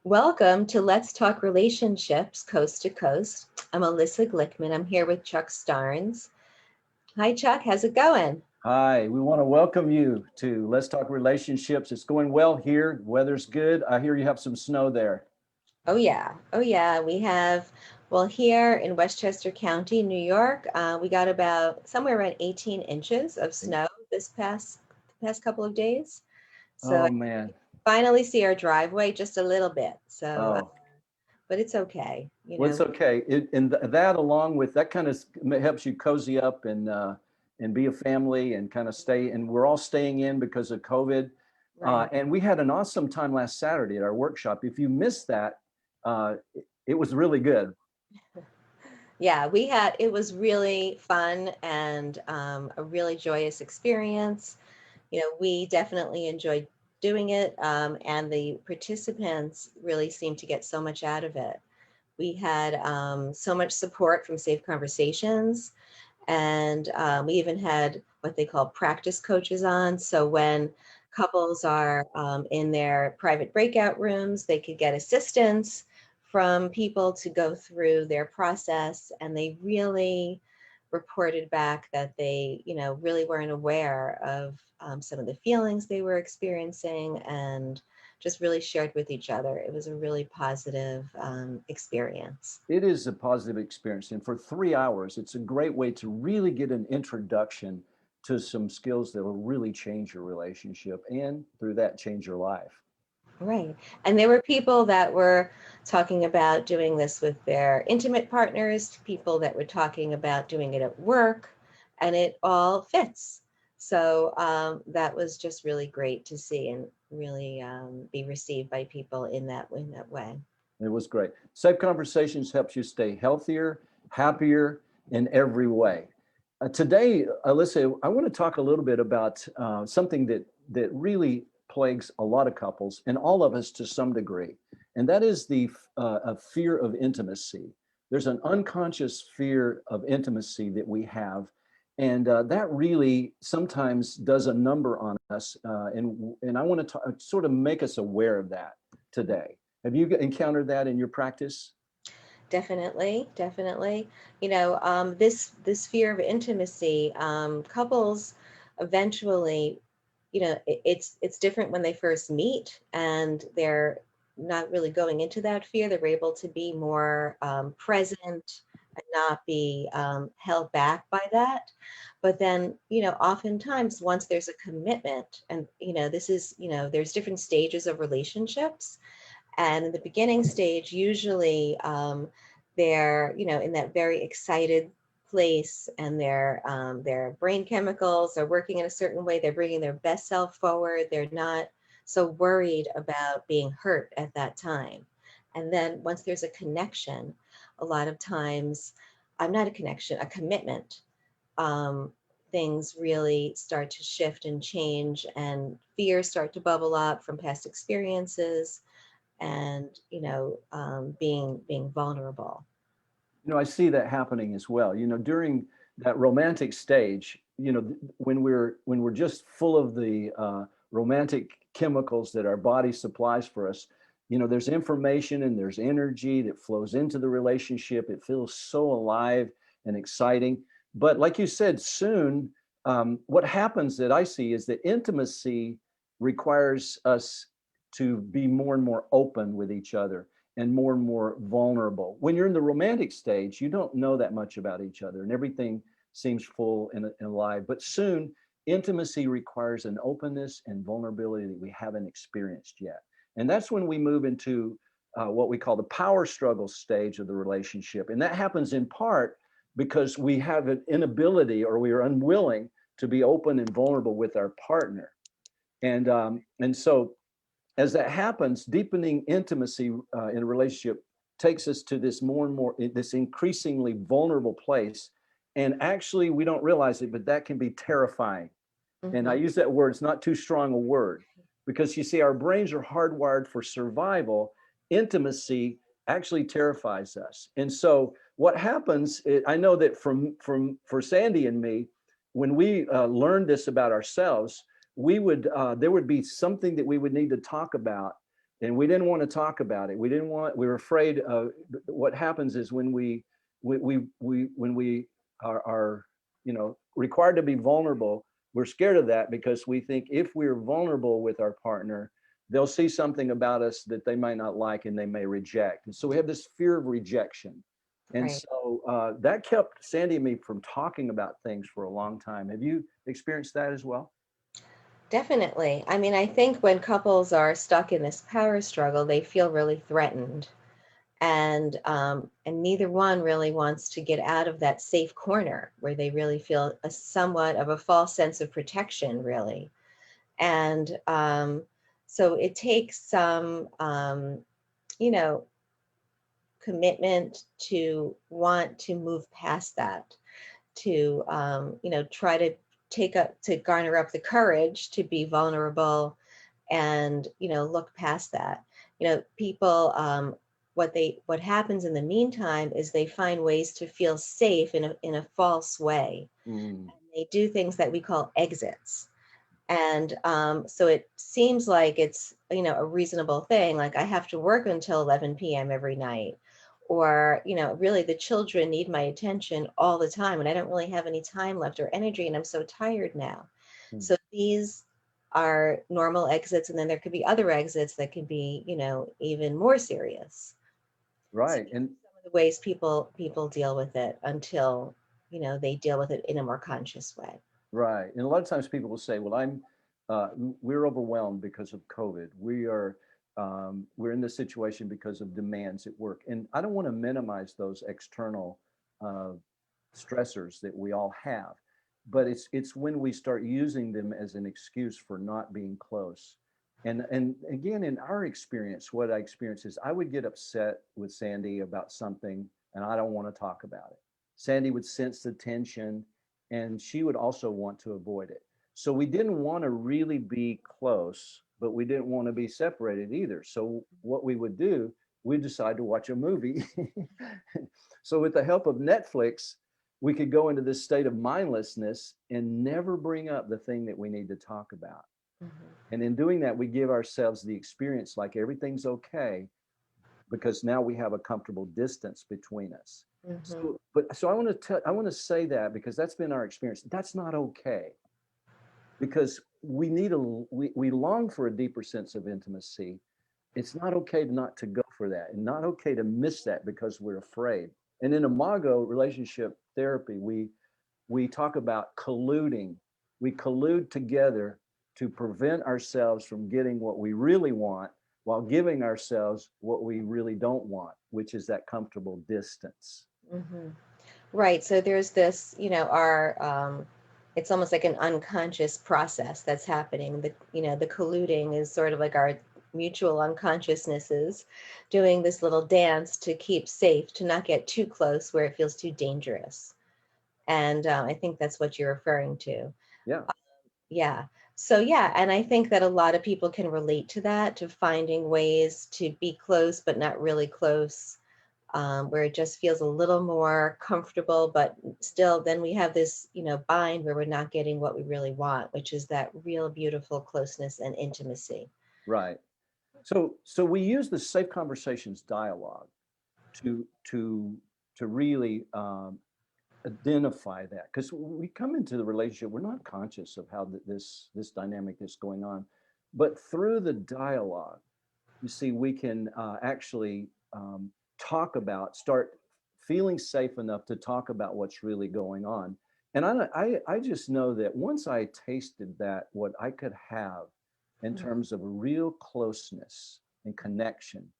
Welcome to Let's Talk Relationships Coast to Coast. I'm Alyssa Glickman. I'm here with Chuck Starnes. Hi, Chuck. How's it going? Hi, we want to welcome you to Let's Talk Relationships. It's going well here. Weather's good. I hear you have some snow there. Oh, yeah. Oh, yeah. We have, well, here in Westchester County, New York, we got about somewhere around 18 inches of snow this past couple of days. So I Oh man. finally see our driveway just a little bit. Oh, But it's okay. well, it's okay. That along with that kind of helps you cozy up and be a family and kind of stay. And we're all staying in because of COVID. Right. And we had an awesome time last Saturday at our workshop. If you missed that, it was really good. Yeah, it was really fun and a really joyous experience. We definitely enjoyed doing it, and the participants really seemed to get so much out of it. We had so much support from Safe Conversations, and we even had what they call practice coaches on. So when couples are in their private breakout rooms, they could get assistance from people to go through their process. And they really reported back that they, really weren't aware of some of the feelings they were experiencing and just really shared with each other. It was a really positive experience. It is a positive experience. And for 3 hours, it's a great way to really get an introduction to some skills that will really change your relationship and through that change your life. Right. And there were people that were talking about doing this with their intimate partners, people that were talking about doing it at work, and it all fits. So that was just really great to see and really be received by people in that way. It was great. Safe Conversations helps you stay healthier, happier in every way. Today, Alyssa, I want to talk a little bit about something that really plagues a lot of couples and all of us to some degree, and that is the a fear of intimacy. There's an unconscious fear of intimacy that we have, and that really sometimes does a number on us. And I want to sort of make us aware of that today. Have you encountered that in your practice? Definitely, definitely. This fear of intimacy, couples eventually, it's different when they first meet and they're not really going into that fear. They're able to be more present and not be held back by that. But then, oftentimes once there's a commitment, and there's different stages of relationships, and in the beginning stage, usually they're, in that very excited place, and their brain chemicals are working in a certain way. They're bringing their best self forward. They're not so worried about being hurt at that time. And then once there's a connection, a lot of times, I'm not a connection, a commitment. Um, Things really start to shift and change, and fears start to bubble up from past experiences, and being vulnerable. I see that happening as well. During that romantic stage, when we're just full of the romantic chemicals that our body supplies for us. There's information and there's energy that flows into the relationship. It feels so alive and exciting. But like you said, soon, what happens that I see is that intimacy requires us to be more and more open with each other and more vulnerable. When you're in the romantic stage, you don't know that much about each other and everything seems full and alive. But soon, intimacy requires an openness and vulnerability that we haven't experienced yet. And that's when we move into what we call the power struggle stage of the relationship. And that happens in part because we have an inability or we are unwilling to be open and vulnerable with our partner. And so as that happens, deepening intimacy in a relationship takes us to this more and more, this increasingly vulnerable place. And actually, we don't realize it, but that can be terrifying. And I Hmm. use that word, it's not too strong a word, because you see, our brains are hardwired for survival. Intimacy actually terrifies us. And so what happens, I know that for Sandy and me, when we learned this about ourselves, there would be something that we would need to talk about and we didn't want to talk about it. We were afraid of what happens is when when we are, you know, required to be vulnerable, we're scared of that because we think if we're vulnerable with our partner, they'll see something about us that they might not like and they may reject. And so we have this fear of rejection. And Right. so that kept Sandy and me from talking about things for a long time. Have you experienced that as well? Definitely. I mean, I think when couples are stuck in this power struggle, they feel really threatened, and neither one really wants to get out of that safe corner where they really feel a somewhat of a false sense of protection, really. And so it takes some, you know, commitment to want to move past that, to try to take up to garner up the courage to be vulnerable, and look past that. People, what happens in the meantime is they find ways to feel safe in a false way. Mm, They do things that we call exits. And so it seems like it's a reasonable thing, like I have to work until 11 p.m. every night, or really the children need my attention all the time and I don't really have any time left or energy and I'm so tired now. mm. So these are normal exits, and then there could be other exits that could be even more serious. So Right. these And are some of the ways people deal with it until they deal with it in a more conscious way. right. And a lot of times people will say, well, we're overwhelmed because of COVID. We're in this situation because of demands at work. And I don't want to minimize those external uh, stressors that we all have, but it's when we start using them as an excuse for not being close. And again, in our experience, what I experienced is I would get upset with Sandy about something and I don't want to talk about it. Sandy would sense the tension and she would also want to avoid it. So we didn't want to really be close, but we didn't want to be separated either. So what we would do, we decide to watch a movie. So with the help of Netflix, we could go into this state of mindlessness and never bring up the thing that we need to talk about. Hmm. And in doing that, we give ourselves the experience like everything's okay because now we have a comfortable distance between us. Hmm. So I want to say that because that's been our experience. That's not okay because we long for a deeper sense of intimacy. It's not okay not to go for that and not okay to miss that because we're afraid. And in Imago relationship therapy, we talk about colluding. We collude together to prevent ourselves from getting what we really want while giving ourselves what we really don't want, which is that comfortable distance. Hmm. Right. So there's this, our it's almost like an unconscious process that's happening. The colluding is sort of like our mutual unconsciousnesses doing this little dance to keep safe, to not get too close where it feels too dangerous. And I think that's what you're referring to. Yeah, Yeah. So yeah, and I think that a lot of people can relate to that, to finding ways to be close but not really close, where it just feels a little more comfortable, but still, then we have this, bind where we're not getting what we really want, which is that real beautiful closeness and intimacy. right. So we use the safe conversations dialogue to to to really identify that because we come into the relationship, we're not conscious of how this dynamic is going on, but through the dialogue, you see, we can actually talk about, start feeling safe enough to talk about what's really going on. And I just know that once I tasted that, what I could have in Mhm. terms of real closeness and connection,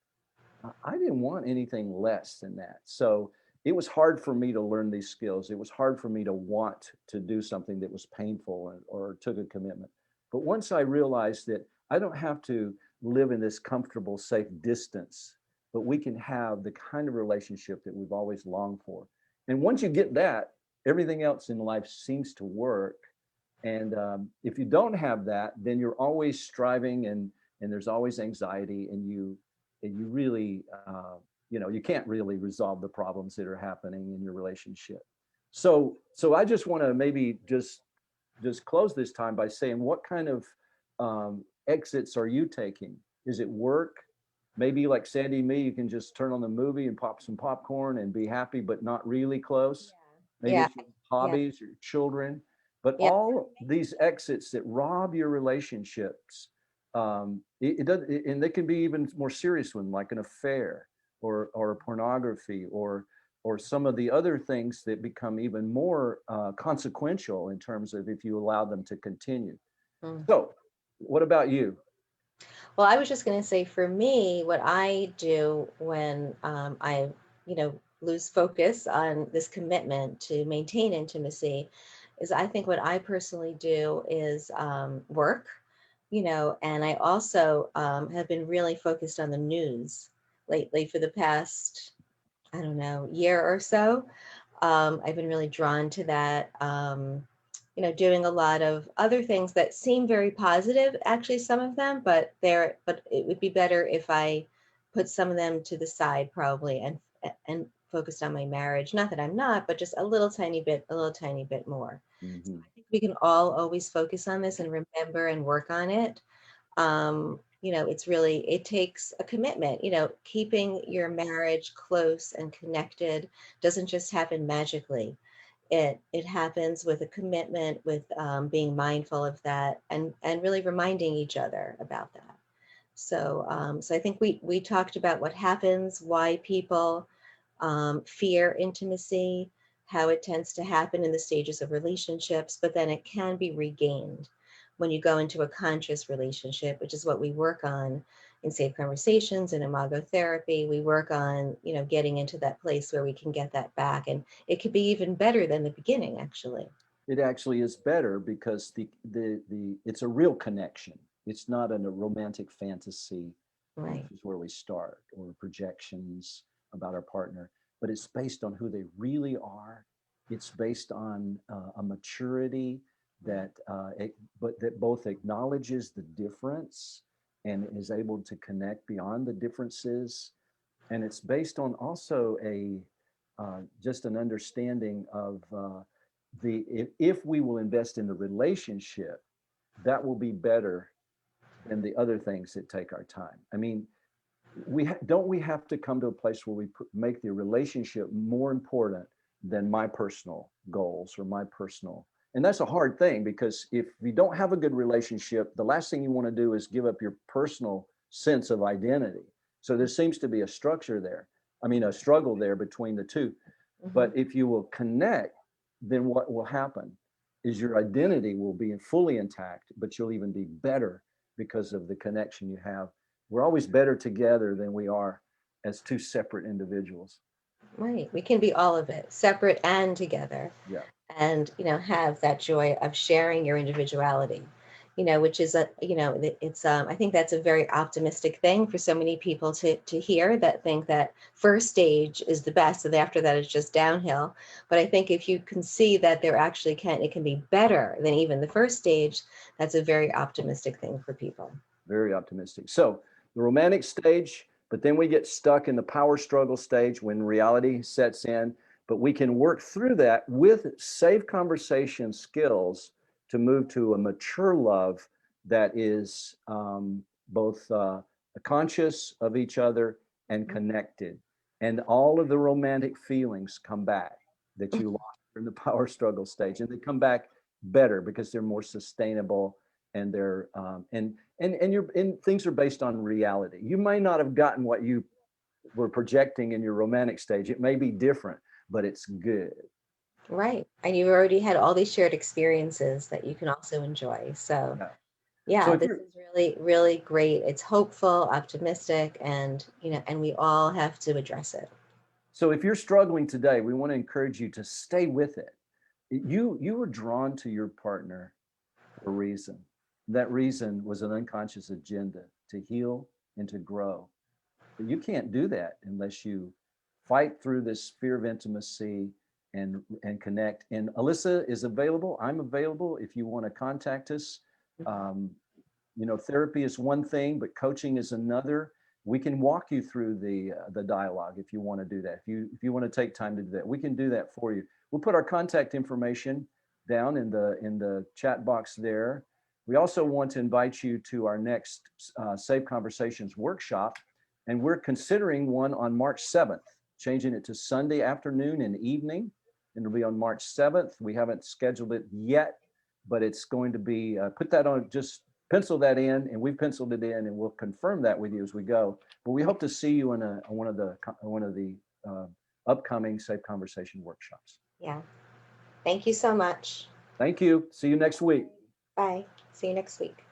I didn't want anything less than that. So it was hard for me to learn these skills. It was hard for me to want to do something that was painful or took a commitment. But once I realized that I don't have to live in this comfortable, safe distance, but we can have the kind of relationship that we've always longed for. And once you get that, everything else in life seems to work. And if you don't have that, then you're always striving and there's always anxiety and you really you can't really resolve the problems that are happening in your relationship. So I just want to maybe just close this time by saying what kind of exits are you taking? Is it work? Maybe like Sandy and me, you can just turn on the movie and pop some popcorn and be happy, but not really close. Maybe Yeah. it's your Yeah. hobbies, your children, but Yeah. all these exits that rob your relationships, it does, and they can be even more serious one, like an affair or pornography or some of the other things that become even more consequential in terms of if you allow them to continue. Mm. So, what about you? Well, I was just going to say for me, what I do when I, lose focus on this commitment to maintain intimacy is I think what I personally do is work, and I also have been really focused on the news lately for the past, I don't know, year or so. I've been really drawn to that. Doing a lot of other things that seem very positive, actually, some of them, but it would be better if I put some of them to the side probably and focused on my marriage. Not that I'm not, but just a little tiny bit more. So Mhm. I think we can all always focus on this and remember and work on it. It takes a commitment. Keeping your marriage close and connected doesn't just happen magically. It happens with a commitment, with being mindful of that, and really reminding each other about that. So I think we talked about what happens, why people fear intimacy, how it tends to happen in the stages of relationships, but then it can be regained when you go into a conscious relationship, which is what we work on in Safe Conversations and Imago Therapy. We work on, getting into that place where we can get that back. And it could be even better than the beginning, actually. It actually is better because the it's a real connection. It's not a romantic fantasy, which Right. is where we start, or projections about our partner, but it's based on who they really are. It's based on a maturity that, but that both acknowledges the difference and is able to connect beyond the differences. And it's based on also a just an understanding of the if we will invest in the relationship, that will be better than the other things that take our time. I mean, don't we have to come to a place where we make the relationship more important than my personal goals or my personal, and that's a hard thing because if you don't have a good relationship, the last thing you want to do is give up your personal sense of identity. So there seems to be a structure there, I mean a struggle there between the two. Hmm. But if you will connect, then what will happen is your identity will be fully intact, but you'll even be better because of the connection you have. We're always better together than we are as two separate individuals. Right. We can be all of it, separate and together, Yeah. and have that joy of sharing your individuality, which is it's I think that's a very optimistic thing for so many people to hear, that think that first stage is the best and after that is just downhill. But I think if you can see that it can be better than even the first stage, that's a very optimistic thing for people. Very optimistic. So the romantic stage, but then we get stuck in the power struggle stage when reality sets in. But we can work through that with safe conversation skills to move to a mature love that is both conscious of each other and connected. And all of the romantic feelings come back that you lost in the power struggle stage, and they come back better because they're more sustainable and they're and things are based on reality. You may not have gotten what you were projecting in your romantic stage. It may be different, but it's good. Right. And you've already had all these shared experiences that you can also enjoy. So, Yeah. So yeah, if this you're is really, really great. It's hopeful, optimistic, and, and we all have to address it. struggling today, we want to encourage you to stay with it. You were drawn to your partner for a reason. That reason was an unconscious agenda to heal and to grow. But you can't do that unless you fight through this fear of intimacy and connect. And Alyssa is available. I'm available if you want to contact us. Um, therapy is one thing, but coaching is another. We can walk you through the dialogue if you want to do that. If you want to take time to do that, we can do that for you. We'll put our contact information down in the chat box there. We also want to invite you to our next Safe Conversations workshop. And we're considering one on March 7th, changing it to Sunday afternoon and evening. And it'll be on March 7th. We haven't scheduled it yet, but it's going to be, put that on, just pencil that in, and we've penciled it in, and we'll confirm that with you as we go. But we hope to see you in one of the upcoming Safe Conversation workshops. Yeah. Thank you so much. Thank you. See you next week. Bye. See you next week.